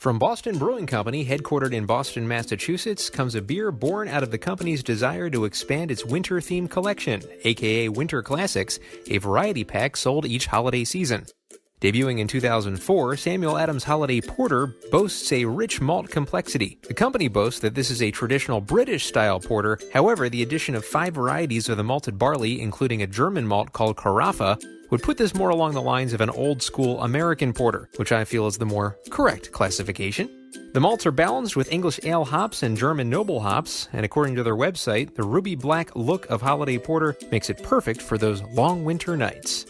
From Boston Brewing Company, headquartered in Boston, Massachusetts, comes a beer born out of the company's desire to expand its winter-themed collection, aka Winter Classics, a variety pack sold each holiday season. Debuting in 2004, Samuel Adams Holiday Porter boasts a rich malt complexity. The company boasts that this is a traditional British-style porter. However, the addition of 5 varieties of the malted barley, including a German malt called Carafa, would put this more along the lines of an old-school American porter, which I feel is the more correct classification. The malts are balanced with English ale hops and German noble hops, and according to their website, the ruby black look of Holiday Porter makes it perfect for those long winter nights.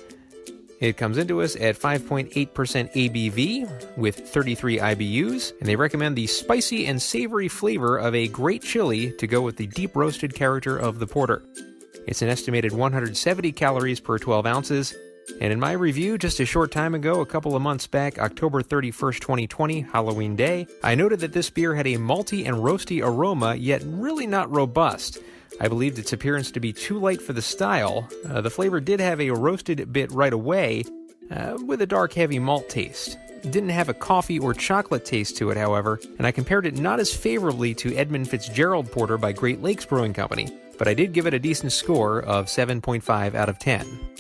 It comes into us at 5.8% ABV with 33 IBUs, and they recommend the spicy and savory flavor of a great chili to go with the deep roasted character of the porter. It's an estimated 170 calories per 12 ounces, and in my review just a short time ago, a couple of months back, October 31st, 2020, Halloween Day, I noted that this beer had a malty and roasty aroma, yet really not robust. I believed its appearance to be too light for the style. The flavor did have a roasted bit right away, with a dark, heavy malt taste. It didn't have a coffee or chocolate taste to it, however, and I compared it not as favorably to Edmund Fitzgerald Porter by Great Lakes Brewing Company, but I did give it a decent score of 7.5 out of 10.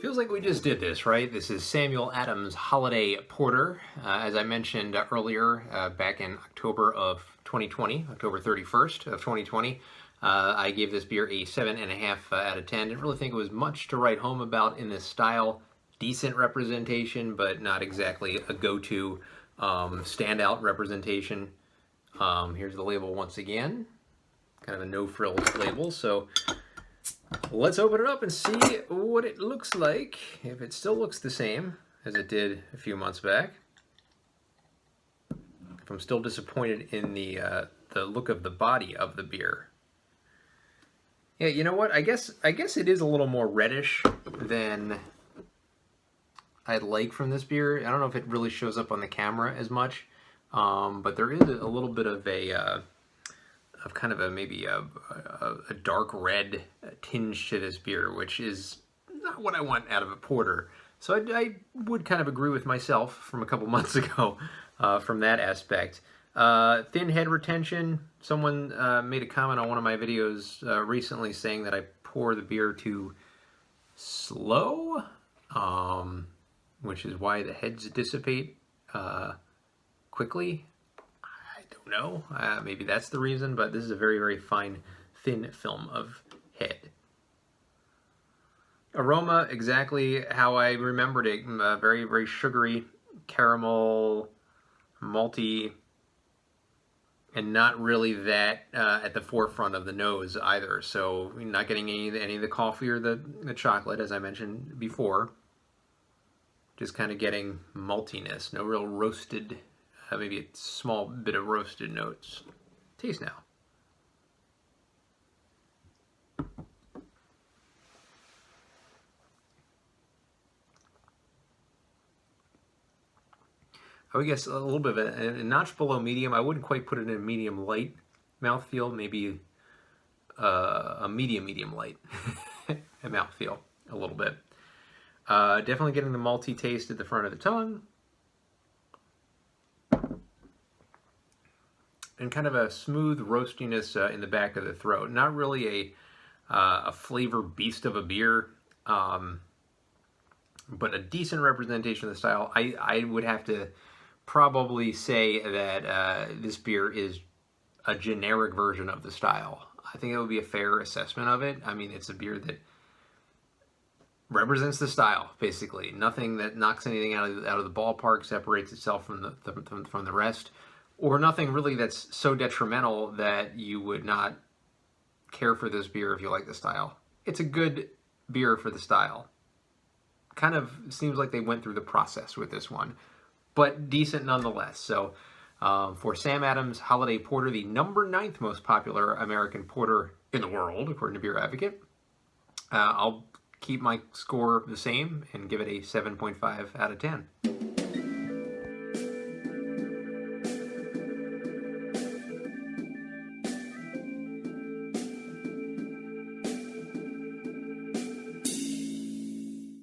Feels like we just did this, right? This is Samuel Adams Holiday Porter. As I mentioned earlier, back in October of 2020, October 31st of 2020, I gave this beer a 7.5 out of 10. Didn't really think it was much to write home about in this style. Decent representation, but not exactly a go-to standout representation. Here's the label once again. Kind of a no-frills label, so let's open it up and see what it looks like, if it still looks the same as it did a few months back. If I'm still disappointed in the look of the body of the beer. Yeah, you know what? I guess it is a little more reddish than I'd like from this beer. I don't know if it really shows up on the camera as much, but there is a little bit of maybe a dark red tinge to this beer, which is not what I want out of a porter. So I would kind of agree with myself from a couple months ago from that aspect. Thin head retention. Someone made a comment on one of my videos recently saying that I pour the beer too slow, which is why the heads dissipate quickly. I don't know. Maybe that's the reason, but this is a very, very fine, thin film of head. Aroma, exactly how I remembered it. Very, very sugary, caramel, malty, and not really that at the forefront of the nose either. So you're not getting any of the coffee or the chocolate, as I mentioned before. Just kind of getting maltiness. No real roasted, maybe a small bit of roasted notes. Taste now. I would guess a little bit of a notch below medium. I wouldn't quite put it in a medium light mouthfeel, maybe a medium light mouthfeel a little bit. Definitely getting the malty taste at the front of the tongue. And kind of a smooth roastiness in the back of the throat. Not really a flavor beast of a beer, but a decent representation of the style. I would have to probably say that this beer is a generic version of the style. I think it would be a fair assessment of it. I mean, it's a beer that represents the style, basically. Nothing that knocks anything out of the ballpark, separates itself from the rest, or nothing really that's so detrimental that you would not care for this beer if you like the style. It's a good beer for the style. Kind of seems like they went through the process with this one, but decent nonetheless. So for Sam Adams Holiday Porter, the number 9th most popular American porter in the world, according to Beer Advocate, I'll keep my score the same and give it a 7.5 out of 10.